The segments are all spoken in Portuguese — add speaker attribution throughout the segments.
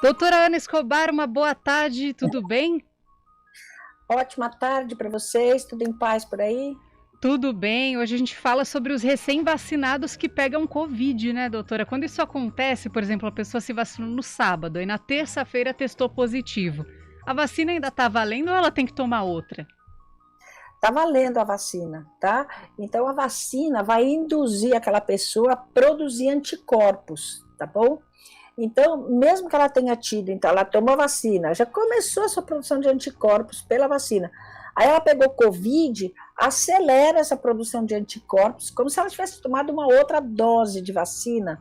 Speaker 1: Doutora Ana Escobar, uma boa tarde, tudo bem?
Speaker 2: Ótima tarde para vocês, tudo em paz por aí?
Speaker 1: Tudo bem. Hoje a gente fala sobre os recém-vacinados que pegam Covid, né, doutora? Quando isso acontece, por exemplo, a pessoa se vacinou no sábado e na terça-feira testou positivo. A vacina ainda está valendo ou ela tem que tomar outra?
Speaker 2: Tá valendo a vacina, tá? Então a vacina vai induzir aquela pessoa a produzir anticorpos, tá bom? Então, mesmo que ela tenha tido, então ela tomou a vacina, já começou a sua produção de anticorpos pela vacina. Aí ela pegou Covid, acelera essa produção de anticorpos, como se ela tivesse tomado uma outra dose de vacina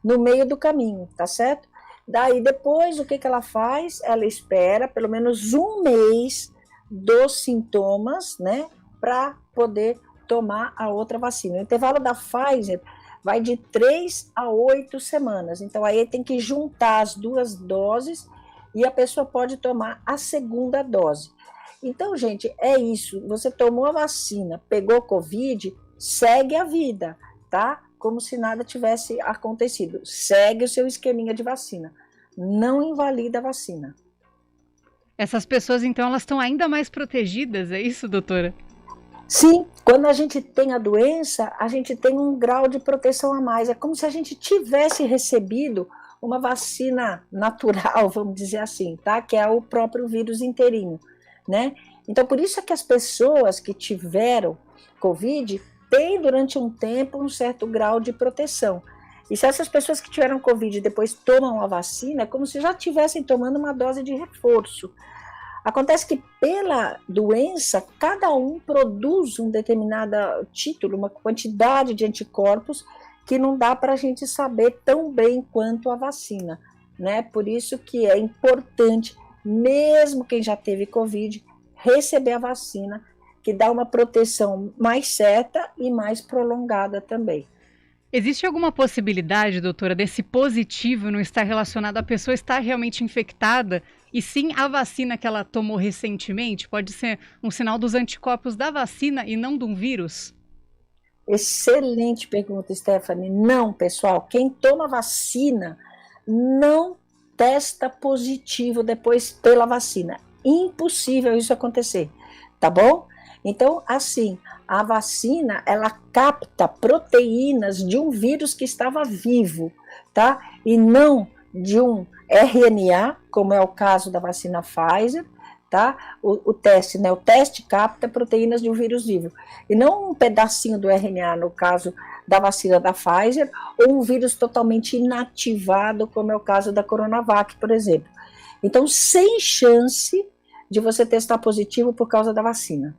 Speaker 2: no meio do caminho, tá certo? Daí depois, o que que ela faz? Ela espera pelo menos um mês dos sintomas, né, para poder tomar a outra vacina. O intervalo da Pfizer vai de 3 a 8 semanas. Então, aí tem que juntar as duas doses e a pessoa pode tomar a segunda dose. Então, gente, é isso. Você tomou a vacina, pegou Covid, segue a vida, tá? Como se nada tivesse acontecido. Segue o seu esqueminha de vacina. Não invalida a vacina.
Speaker 1: Essas pessoas, então, elas estão ainda mais protegidas, é isso, doutora?
Speaker 2: Sim, quando a gente tem a doença, a gente tem um grau de proteção a mais. É como se a gente tivesse recebido uma vacina natural, vamos dizer assim, tá? Que é o próprio vírus inteirinho, né? Então, por isso é que as pessoas que tiveram Covid têm, durante um tempo, um certo grau de proteção. E se essas pessoas que tiveram Covid depois tomam a vacina, é como se já estivessem tomando uma dose de reforço. Acontece que pela doença, cada um produz um determinado título, uma quantidade de anticorpos que não dá para a gente saber tão bem quanto a vacina, né? Por isso que é importante, mesmo quem já teve Covid, receber a vacina, que dá uma proteção mais certa e mais prolongada também.
Speaker 1: Existe alguma possibilidade, doutora, desse positivo não estar relacionado à pessoa estar realmente infectada e sim a vacina que ela tomou recentemente? Pode ser um sinal dos anticorpos da vacina e não de um vírus?
Speaker 2: Excelente pergunta, Stephanie. Não, pessoal, quem toma vacina não testa positivo depois pela vacina. Impossível isso acontecer, tá bom? Então, assim, a vacina, ela capta proteínas de um vírus que estava vivo, tá? E não de um RNA, como é o caso da vacina Pfizer, tá? O teste, né? O teste capta proteínas de um vírus vivo. E não um pedacinho do RNA, no caso da vacina da Pfizer, ou um vírus totalmente inativado, como é o caso da Coronavac, por exemplo. Então, sem chance de você testar positivo por causa da vacina.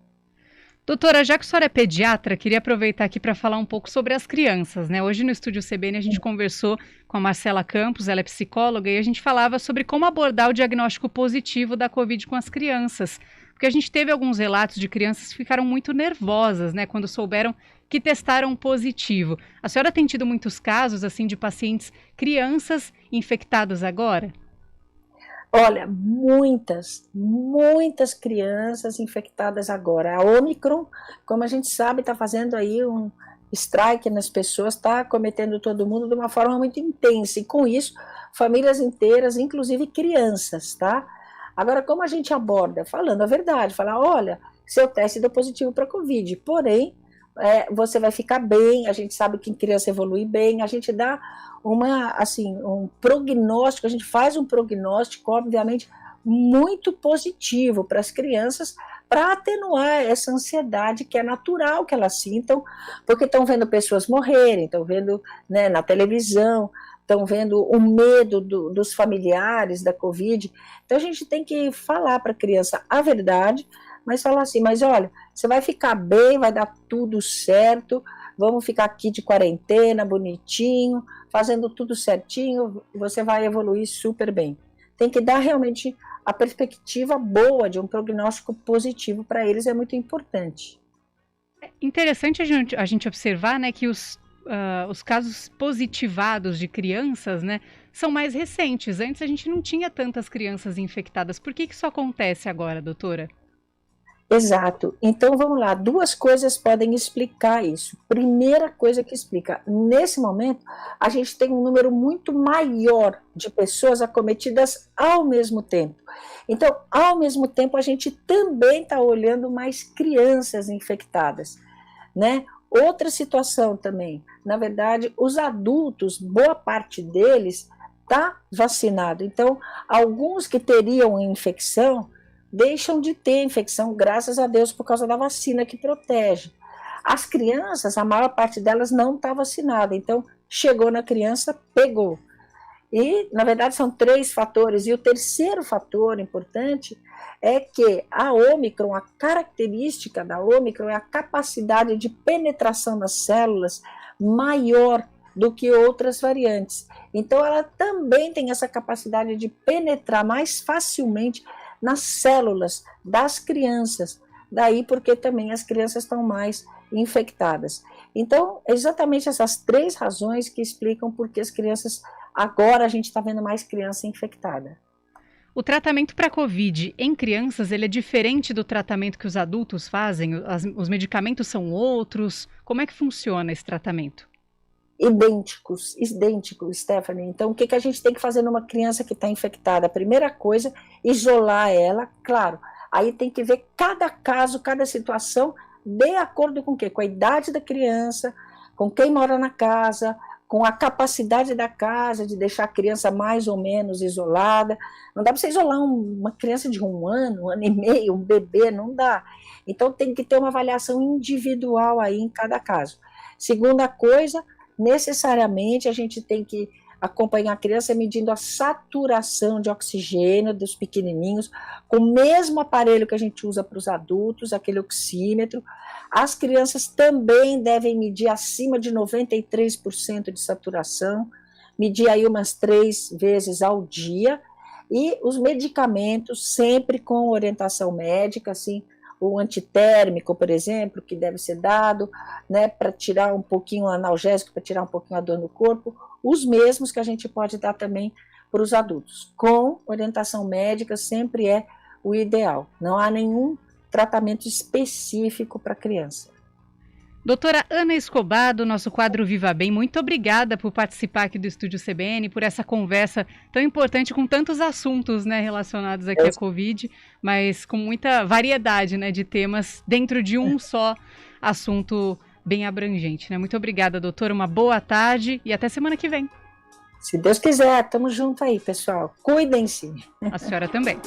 Speaker 1: Doutora, já que a senhora é pediatra, queria aproveitar aqui para falar um pouco sobre as crianças, né? Hoje no Estúdio CBN a gente conversou com a Marcela Campos, ela é psicóloga, e a gente falava sobre como abordar o diagnóstico positivo da Covid com as crianças. Porque a gente teve alguns relatos de crianças que ficaram muito nervosas, né, quando souberam que testaram positivo. A senhora tem tido muitos casos, assim, de pacientes, crianças infectadas agora?
Speaker 2: Olha, muitas crianças infectadas agora. A Omicron, como a gente sabe, está fazendo aí um strike nas pessoas, está cometendo todo mundo de uma forma muito intensa. E com isso, famílias inteiras, inclusive crianças, tá? Agora, como a gente aborda? Falando a verdade, falar, olha, seu teste deu positivo para Covid, porém, você vai ficar bem, a gente sabe que em criança evolui bem, a gente dá um prognóstico, a gente faz um prognóstico, obviamente, muito positivo para as crianças, para atenuar essa ansiedade que é natural que elas sintam, porque estão vendo pessoas morrerem, estão vendo, né, na televisão, estão vendo o medo dos familiares da Covid. Então a gente tem que falar para a criança a verdade, mas falar assim, mas olha, você vai ficar bem, vai dar tudo certo, vamos ficar aqui de quarentena, bonitinho, fazendo tudo certinho, você vai evoluir super bem. Tem que dar realmente a perspectiva boa de um prognóstico positivo para eles, é muito importante.
Speaker 1: Interessante a gente observar, né, que os casos positivados de crianças, né, são mais recentes. Antes a gente não tinha tantas crianças infectadas. Por que isso acontece agora, doutora?
Speaker 2: Exato. Então vamos lá, duas coisas podem explicar isso. Primeira coisa que explica, nesse momento, a gente tem um número muito maior de pessoas acometidas ao mesmo tempo. Então, ao mesmo tempo, a gente também está olhando mais crianças infectadas, né? Outra situação também, na verdade, os adultos, boa parte deles está vacinado. Então, alguns que teriam infecção deixam de ter infecção, graças a Deus, por causa da vacina que protege. As crianças, a maior parte delas não está vacinada, então chegou na criança, pegou. E, na verdade, são três fatores. E o terceiro fator importante é que a Ômicron, a característica da Ômicron é a capacidade de penetração nas células maior do que outras variantes. Então, ela também tem essa capacidade de penetrar mais facilmente nas células das crianças. Daí porque também as crianças estão mais infectadas. Então, exatamente essas três razões que explicam por que as crianças, agora a gente está vendo mais criança infectada.
Speaker 1: O tratamento para a Covid em crianças, ele é diferente do tratamento que os adultos fazem? Os medicamentos são outros? Como é que funciona esse tratamento?
Speaker 2: Idênticos, Stephanie. Então, o que a gente tem que fazer numa criança que está infectada? A primeira coisa, isolar ela, claro. Aí tem que ver cada caso, cada situação, de acordo com o quê? Com a idade da criança, com quem mora na casa, com a capacidade da casa de deixar a criança mais ou menos isolada. Não dá para você isolar uma criança de 1 ano e meio, um bebê, não dá. Então, tem que ter uma avaliação individual aí em cada caso. Segunda coisa, necessariamente a gente tem que acompanhar a criança medindo a saturação de oxigênio dos pequenininhos, com o mesmo aparelho que a gente usa para os adultos, aquele oxímetro. As crianças também devem medir acima de 93% de saturação, medir aí umas 3 vezes ao dia, e os medicamentos sempre com orientação médica, assim, o antitérmico, por exemplo, que deve ser dado, né, para tirar um pouquinho o analgésico, para tirar um pouquinho a dor no corpo, os mesmos que a gente pode dar também para os adultos. Com orientação médica sempre é o ideal. Não há nenhum tratamento específico para criança.
Speaker 1: Doutora Ana Escobar, do nosso quadro Viva Bem, muito obrigada por participar aqui do Estúdio CBN, por essa conversa tão importante com tantos assuntos, né, relacionados aqui à Covid, mas com muita variedade, né, de temas dentro de um só assunto bem abrangente, né? Muito obrigada, doutora, uma boa tarde e até semana que vem.
Speaker 2: Se Deus quiser, estamos juntos aí, pessoal. Cuidem-se.
Speaker 1: A senhora também.